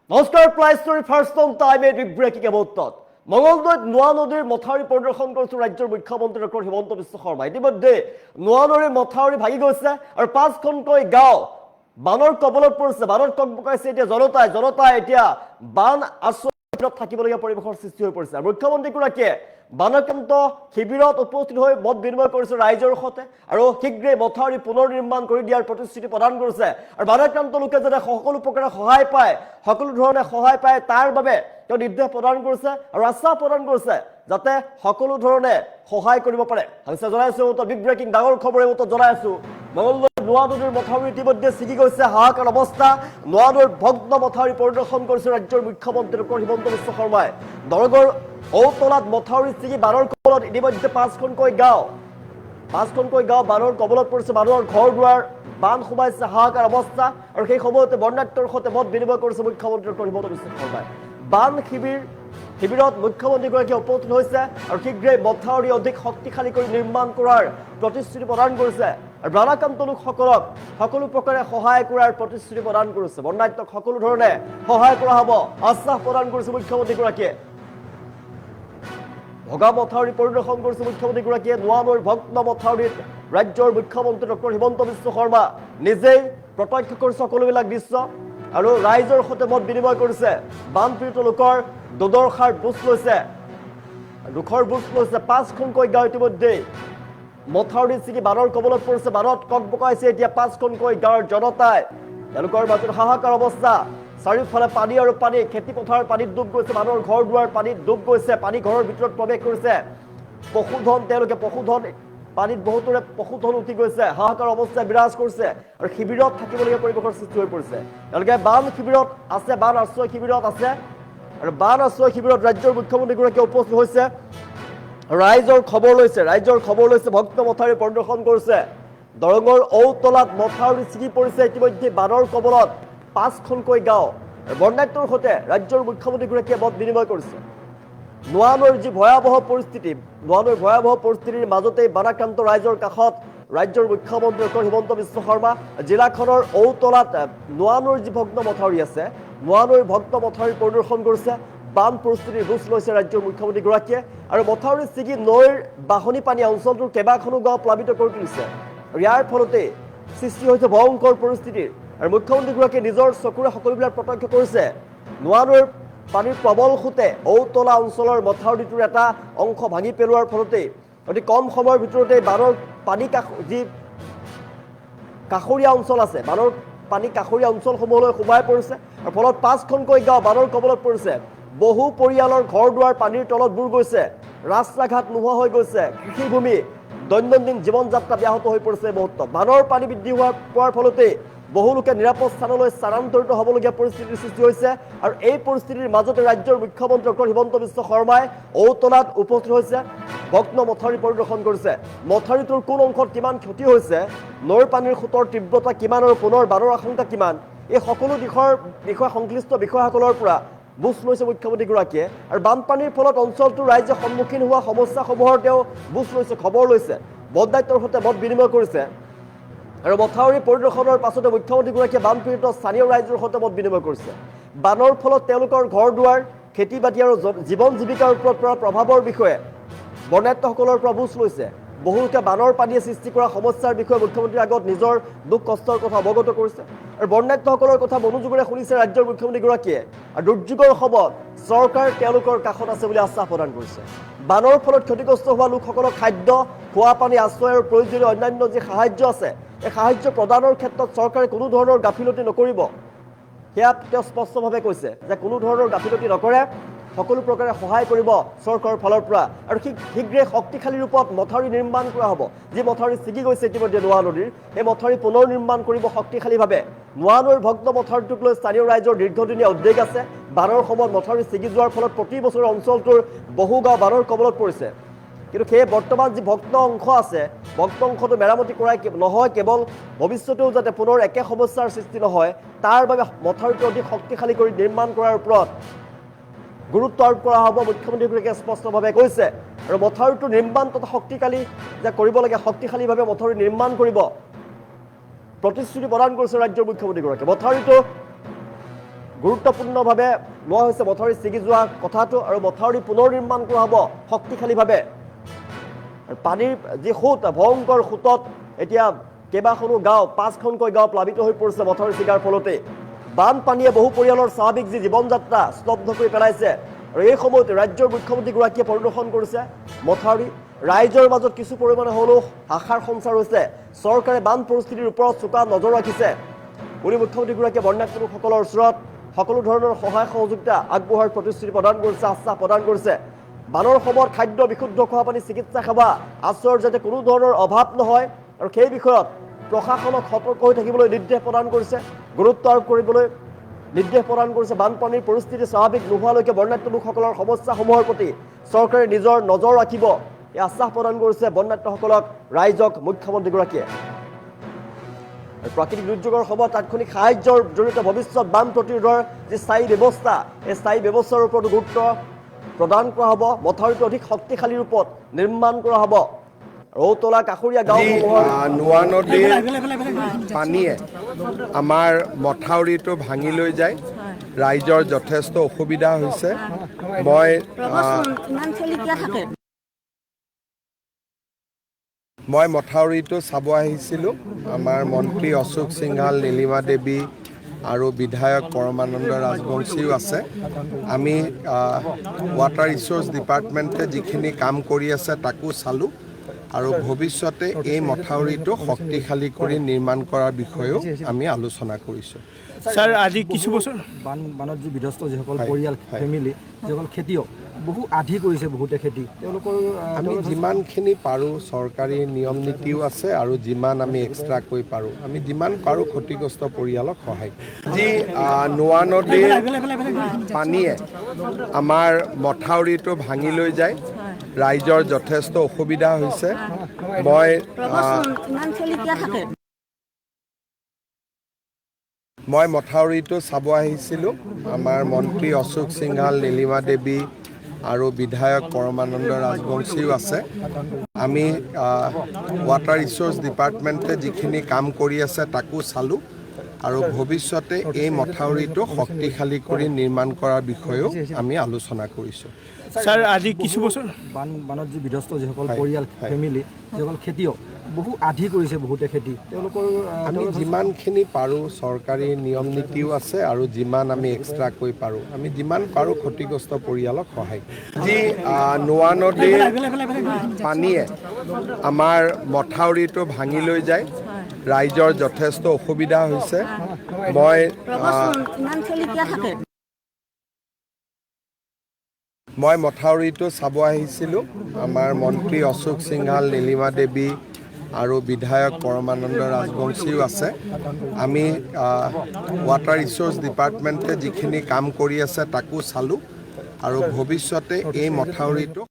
নমস্কাৰ ply story first on time a big breaking এবাউটত মঙলদৈত নোৱা নদীৰ মথাউৰি পৰিদৰ্শন কৰিছে ৰাজ্যৰ মুখ্যমন্ত্ৰী ডক্টৰ হিমন্ত বিশ্ব শৰ্মা ইতিমধ্যে নোৱা নদীৰ মথাউৰি ভাগি গৈছে আৰু 5খনকৈ গাঁও বানৰ কবলত পৰিছে বানত ককবকাইছে এতিয়া জনতাই এতিয়া বান আশ্ৰয়ত থাকিবলগীয়া পৰিৱেশৰ সৃষ্টি হৈ পৰিছে মুখ্যমন্ত্ৰীগৰাকীয়ে বানাক্ৰান্ত শিবিৰত উপস্থিত হৈ মত বিনিময় কৰিছে ৰাইজৰ সৈতে আৰু শীঘ্ৰে মথাউৰি পুনৰ নিৰ্মাণ কৰি দিয়াৰ প্ৰতিশ্ৰুতি প্ৰদান কৰিছে আৰু বানাক্ৰান্ত লোকে যাতে সকলো প্ৰকাৰে সহায় পায় সকলো ধৰণে সহায় পায় তাৰ বাবে তেওঁ নিৰ্দেশ প্ৰদান কৰিছে আৰু আশ্বাস প্ৰদান কৰিছে যাতে সকলো ধৰণে সহায় কৰিব পাৰে হৈছে জনাইছো বিগ ব্ৰেকিং ডাঙৰ খবৰ এই মতে জনাই আছো মঙলদৈ নোৱা নদীৰ মথাউৰি ইতিমধ্যে ছিগি গৈছে হাহাকাৰ অৱস্থা নোৱা নদীৰ ভগ্ন মথাউৰি পৰিদৰ্শন কৰিছে ৰাজ্যৰ মুখ্যমন্ত্ৰী ডক্টৰ হিমন্ত বিশ্ব শৰ্মাই দৰঙৰ ঔতলাত মথাউৰি ছিগি বানৰ কবলত ইতিমধ্যে 5খনকৈ গাঁও বানৰ কবলত পৰিছে মানুহৰ ঘৰ দুৱাৰ বান সোমাইছে হাহাকাৰ অৱস্থা আৰু সেই সময়তে বৰ্ণাঢ্যৰ সৈতে মত বিনিময় কৰিছে মুখ্যমন্ত্ৰী ডক্টৰ হিমন্ত বিশ্ব শৰ্মাই বান শিবিৰত মুখ্যমন্ত্ৰীগৰাকীয়ে উপস্থিত হৈছে আৰু শীঘ্ৰে মথাউৰি অধিক শক্তিশালী কৰি নিৰ্মাণ কৰাৰ প্ৰতিশ্ৰুতি প্ৰদান কৰিছে আৰু বানাক্ৰান্ত লোকসকলক সকলো প্ৰকাৰে সহায় কৰাৰ প্ৰতিশ্ৰুতি প্ৰদান কৰিছে বৰ্ণাঢ্যক সকলো ধৰণে সহায় কৰা হ'ব আশ্বাস প্ৰদান কৰিছে মুখ্যমন্ত্ৰীগৰাকীয়ে ভগা মথাউৰি পৰিদৰ্শন কৰিছে মুখ্যমন্ত্ৰীগৰাকীয়ে নোৱা নৈৰ ভগ্ন মথাউৰিত ৰাজ্যৰ মুখ্যমন্ত্ৰী ডক্টৰ হিমন্ত বিশ্ব শৰ্মা নিজেই প্ৰত্যক্ষ কৰিছে সকলোবিলাক দৃশ্য আৰু ৰাইজৰ সৈতে মত বিনিময় কৰিছে বানপীড়িত লোকৰ দুৰ্দশাৰ বুজ লৈছে 5খনকৈ গাঁও ইতিমধ্যে মথাউৰি ছিগি বানৰ কবলত পৰিছে বানত ককবকাইছে এতিয়া 5খনকৈ গাঁৱৰ জনতাই তেওঁলোকৰ মাজত হাহাকাৰ অৱস্থা চাৰিওফালে পানী আৰু পানী খেতি পথাৰ পানীত ডুব গৈছে মানুহৰ ঘৰ দুৱাৰ পানীত ডুব গৈছে পানী ঘৰৰ ভিতৰত প্ৰৱেশ কৰিছে পশুধন পানীত বহুতৰে পশুধন উঠি গৈছে হাহাকাৰ অৱস্থা বিৰাজ কৰিছে আৰু শিবিৰত থাকিবলগীয়া পৰিৱেশৰ সৃষ্টি হৈ পৰিছে তেওঁলোকে বান শিবিৰত আছে বান আশ্ৰয় শিবিৰত আছে আৰু বান আশ্ৰয় শিবিৰত ৰাজ্যৰ মুখ্যমন্ত্ৰীগৰাকীয়ে উপস্থিত হৈছে ৰাইজৰ খবৰ লৈছে ভগ্ন মথাউৰি পৰিদৰ্শন কৰিছে দৰঙৰ ঔতলাত মথাউৰি ছিগি পৰিছে ইতিমধ্যে বানৰ কবলত 5খনকৈ গাঁও বৰ্ণাঢ্যৰ সৈতে ৰাজ্যৰ মুখ্যমন্ত্ৰীগৰাকীয়ে মত বিনিময় কৰিছে নোৱা নৈৰ যি ভয়াৱহ পৰিস্থিতিৰ মাজতেই বানাক্ৰান্ত ৰাইজৰ কাষত ৰাজ্যৰ মুখ্যমন্ত্ৰী ডক্টৰ হিমন্ত বিশ্ব শৰ্মা জিলাখনৰ ঔতলাত নোৱা নৈৰ যি ভগ্ন মথাউৰি আছে নোৱা নৈৰ ভগ্ন মথাউৰি পৰিদৰ্শন কৰিছে বান পৰিস্থিতিৰ বুজ লৈছে ৰাজ্যৰ মুখ্যমন্ত্ৰীগৰাকীয়ে আৰু মথাউৰি ছিগি নৈৰ বাঢ়নি পানী অঞ্চলটোৰ কেইবাখনো গাঁও প্লাবিত কৰি তুলিছে আৰু ইয়াৰ ফলতে সৃষ্টি হৈছে ভয়ংকৰ পৰিস্থিতিৰ আৰু মুখ্যমন্ত্ৰীগৰাকীয়ে নিজৰ চকুৰে সকলোবিলাক প্ৰত্যক্ষ কৰিছে নোৱা নৈৰ পানীৰ প্ৰবল সোঁতে ঔতলা অঞ্চলৰ মথাউৰিটোৰ এটা অংশ ভাঙি পেলোৱাৰ ফলতে অতি কম সময়ৰ ভিতৰতে বানৰ পানী যি কাষৰীয়া অঞ্চল আছে বানৰ পানী কাষৰীয়া অঞ্চলসমূহলৈ সোমাই পৰিছে আৰু ফলত 5খনকৈ গাঁও বানৰ কবলত পৰিছে বহু পৰিয়ালৰ ঘৰ দুৱাৰ পানীৰ তলত বুৰ গৈছে ৰাস্তা ঘাট নোহোৱা হৈ গৈছে কৃষিভূমি দৈনন্দিন জীৱন যাত্ৰা ব্যাহত হৈ পৰিছে মুহূৰ্তত বানৰ পানী বৃদ্ধি হোৱাৰ ফলতে বহু লোকে নিৰাপদ স্থানলৈ স্থানান্তৰিত হ'বলগীয়া পৰিস্থিতিৰ সৃষ্টি হৈছে আৰু এই পৰিস্থিতিৰ মাজতে ৰাজ্যৰ মুখ্যমন্ত্ৰী ডক্টৰ হিমন্ত বিশ্ব শৰ্মাই ঔতলাত উপস্থিত হৈছে ভগ্ন মথাউৰি পৰিদৰ্শন কৰিছে মথাউৰিটোৰ কোন অংশত কিমান ক্ষতি হৈছে নৈৰ পানীৰ সোঁতৰ তীব্ৰতা কিমান আৰু পুনৰ বানৰ আশংকা কিমান এই সকলো দিশৰ বিষয়ে সংশ্লিষ্ট বিষয়াসকলৰ পৰা বুজ লৈছে মুখ্যমন্ত্ৰীগৰাকীয়ে আৰু বানপানীৰ ফলত অঞ্চলটোৰ ৰাইজে সন্মুখীন হোৱা সমস্যাসমূহৰ তেওঁ বুজ লৈছে খবৰ লৈছে বৰ্ণাঢ্যৰ সৈতে মত বিনিময় কৰিছে আৰু মথাউৰি পৰিদৰ্শনৰ পাছতে মুখ্যমন্ত্ৰীগৰাকীয়ে বানপীড়িত স্থানীয় ৰাইজৰ সৈতে মত বিনিময় কৰিছে বানৰ ফলত তেওঁলোকৰ ঘৰ দুৱাৰ খেতি বাতি আৰু জীৱন জীৱিকাৰ ওপৰত পৰা প্ৰভাৱৰ বিষয়ে বৰ্ণাঢ্যসকলৰ পৰা বুজ লৈছে বহুলোকে বানৰ পানীয়ে সৃষ্টি কৰা সমস্যাৰ বিষয়ে মুখ্যমন্ত্ৰীৰ আগত নিজৰ দুখ কষ্টৰ কথা অৱগত কৰিছে আৰু বৰ্ণাঢ্যসকলৰ কথা মনোযোগেৰে শুনিছে ৰাজ্যৰ মুখ্যমন্ত্ৰীগৰাকীয়ে আৰু দুৰ্যোগৰ সময়ত চৰকাৰ তেওঁলোকৰ কাষত আছে বুলি আশ্বাস প্ৰদান কৰিছে বানৰ ফলত ক্ষতিগ্ৰস্ত হোৱা লোকসকলক খাদ্য খোৱা পানী আশ্ৰয় আৰু প্ৰয়োজনীয় অন্যান্য যি সাহায্য আছে এই সাহায্য প্ৰদানৰ ক্ষেত্ৰত চৰকাৰে কোনো ধৰণৰ গাফিলতি নকৰিব সেয়া তেওঁ স্পষ্টভাৱে কৈছে যে কোনো ধৰণৰ গাফিলতি নকৰে সকলো প্ৰকাৰে সহায় কৰিব চৰকাৰৰ ফালৰ পৰা আৰু শীঘ্ৰে শক্তিশালী ৰূপত মথাউৰি নিৰ্মাণ কৰা হ'ব যি মথাউৰি ছিগি গৈছে ইতিমধ্যে নোৱা নদীৰ এই মথাউৰি পুনৰ নিৰ্মাণ কৰিব শক্তিশালীভাৱে নোৱা নৈৰ ভগ্ন মথাউৰিটোক লৈ স্থানীয় ৰাইজৰ দীৰ্ঘদিনীয়া উদ্বেগ আছে বানৰ সময়ত মথাউৰি ছিগি যোৱাৰ ফলত প্ৰতি বছৰে অঞ্চলটোৰ বহু গাঁও বানৰ কবলত পৰিছে কিন্তু সেই বৰ্তমান যি ভগ্ন অংশ আছে ভগ্ন অংশটো মেৰামতি কৰাই নহয় কেৱল ভৱিষ্যতেও যাতে পুনৰ একে সমস্যাৰ সৃষ্টি নহয় তাৰ বাবে মথাউৰিটো অধিক শক্তিশালী কৰি নিৰ্মাণ কৰাৰ ওপৰত গুৰুত্ব আৰোপ কৰা হ'ব মুখ্যমন্ত্ৰীগৰাকীয়ে স্পষ্টভাৱে কৈছে আৰু মথাউৰিটো নিৰ্মাণ তথা শক্তিশালী যে কৰিব লাগে শক্তিশালীভাৱে মথাউৰি নিৰ্মাণ কৰিব প্ৰতিশ্ৰুতি প্ৰদান কৰিছে ৰাজ্যৰ মুখ্যমন্ত্ৰীগৰাকীয়ে মথাউৰিটো গুৰুত্বপূৰ্ণভাৱে লোৱা হৈছে মথাউৰি ছিগি যোৱা কথাটো আৰু মথাউৰি পুনৰ নিৰ্মাণ কৰা হ'ব শক্তিশালীভাৱে। আৰু পানীৰ যি সোঁত ভয়ংকৰ সোঁতত এতিয়া কেইবাখনো গাঁও 5খনকৈ গাঁও প্লাবিত হৈ পৰিছে মথাউৰি ছিগাৰ ফলতে। বানপানীয়ে বহু পৰিয়ালৰ স্বাভাৱিক যি জীৱন যাত্ৰা স্তব্ধ কৰি পেলাইছে। আৰু এই সময়ত ৰাজ্যৰ মুখ্যমন্ত্ৰীগৰাকীয়ে পৰিদৰ্শন কৰিছে মথাউৰি। ৰাইজৰ মাজত কিছু পৰিমাণে হ'লেও আশাৰ সঞ্চাৰ হৈছে। চৰকাৰে বান পৰিস্থিতিৰ ওপৰত চোকা নজৰ ৰাখিছে বুলি মুখ্যমন্ত্ৰীগৰাকীয়ে বন্যাক্ত লোকসকলৰ ওচৰত সকলো ধৰণৰ সহায় সহযোগিতা আগবঢ়োৱাৰ প্ৰতিশ্ৰুতি প্ৰদান কৰিছে, আশ্বাস প্ৰদান কৰিছে। বানৰ সময়ত খাদ্য, বিশুদ্ধ খোৱা পানী, চিকিৎসা সেৱা, আশ্ৰয়ৰ যাতে কোনো ধৰণৰ অভাৱ নহয় আৰু সেই বিষয়ত প্ৰশাসনক সতৰ্ক হৈ থাকিবলৈ নিৰ্দেশ প্ৰদান কৰিছে, গুৰুত্ব আৰোপ কৰিবলৈ নিৰ্দেশ প্ৰদান কৰিছে। বানপানীৰ পৰিস্থিতি স্বাভাৱিক নোহোৱালৈকে বন্যাক্ত লোকসকলৰ সমস্যাসমূহৰ প্ৰতি চৰকাৰে নিজৰ নজৰ ৰাখিব, এই আশ্বাস প্ৰদান কৰিছে বন্যাক্তসকলক ৰাইজক মুখ্যমন্ত্ৰীগৰাকীয়ে। প্ৰাকৃতিক দুৰ্যোগৰ সময়ত তাৎক্ষণিক সাহায্যৰ জৰিয়তে ভৱিষ্যত বান প্ৰতিৰোধৰ যি স্থায়ী ব্যৱস্থা, এই স্থায়ী ব্যৱস্থাৰ ওপৰতো গুৰুত্ব প্ৰদান কৰা হ'ব। মথাউৰিটো অধিক শক্তিশালী ৰূপত নিৰ্মাণ কৰা হ'ব। ৰৌতলা কাষৰীয়া গাঁওসমূহৰ নোৱা নদীৰ পানীয়ে আমাৰ মথাউৰিটো ভাঙি লৈ যায়। ৰাইজৰ যথেষ্ট অসুবিধা হৈছে। মই মথাউৰিটো চাব আহিছিলোঁ। আমাৰ মন্ত্ৰী অশোক সিংহাল, নীলিমা দেৱী আৰু বিধায়ক পৰমানন্দ ৰাজবংশীও আছে। আমি ৱাটাৰ ৰিচোৰ্চ ডিপাৰ্টমেণ্টে যিখিনি কাম কৰি আছে তাকো চালোঁ আৰু ভৱিষ্যতে এই মথাউৰিটো শক্তিশালী কৰি নিৰ্মাণ কৰাৰ বিষয়েও আমি আলোচনা কৰিছোঁ। স্যাৰ, আজি কিছু বছৰ বানত যি বিধ্বস্ত যিসকল পৰিয়াল, ফেমিলি, যিসকল খেতিয়ক, বহু আধি কৰিছে বহুতে খেতি, তেওঁলোকৰ আমি যিমানখিনি পাৰোঁ, চৰকাৰী নিয়ম নীতিও আছে আৰু যিমান আমি এক্সট্ৰাকৈ পাৰোঁ, আমি যিমান পাৰোঁ ক্ষতিগ্ৰস্ত পৰিয়ালক সহায় কৰোঁ। যি নোৱা নদীৰ পানীয়ে আমাৰ মথাউৰিটো ভাঙি লৈ যায়। ৰাইজৰ যথেষ্ট অসুবিধা হৈছে। মই মথাউৰিটো চাব আহিছিলোঁ। আমাৰ মন্ত্ৰী অশোক সিংহাল, নীলিমা দেৱী আৰু বিধায়ক পৰমানন্দ ৰাজবংশীও আছে। আমি ৱাটাৰ ৰিচোৰ্চ ডিপাৰ্টমেণ্টে যিখিনি কাম কৰি আছে তাকো চালোঁ আৰু ভৱিষ্যতে এই মথাউৰিটো শক্তিশালী কৰি নিৰ্মাণ কৰাৰ বিষয়েও আমি আলোচনা কৰিছোঁ। স্যাৰ, আজি কিছু বছৰ বানত যি বিধ্বস্ত যিসকল পৰিয়াল, ফেমিলি, যিসকল খেতিয়ক, বহু আধি কৰিছে বহুতে খেতি, তেওঁলোকৰ আমি যিমানখিনি পাৰোঁ, চৰকাৰী নিয়ম নীতিও আছে আৰু যিমান আমি এক্সট্ৰাকৈ পাৰোঁ, আমি যিমান পাৰোঁ ক্ষতিগ্ৰস্ত পৰিয়ালক সহায় কৰোঁ। যি নোৱা নদীৰ পানীয়ে আমাৰ মথাউৰিটো ভাঙি লৈ যায়। ৰাইজৰ যথেষ্ট অসুবিধা হৈছে। মই মথাউৰিটো চাব আহিছিলোঁ। আমাৰ মন্ত্ৰী অশোক সিংহাল, নীলিমা দেৱী আৰু বিধায়ক পৰমানন্দ ৰাজবংশীও আছে। আমি ৱাটাৰ ৰিচোৰ্চ ডিপাৰ্টমেণ্টে যিখিনি কাম কৰি আছে তাকো চালোঁ আৰু ভৱিষ্যতে এই মথাউৰিটো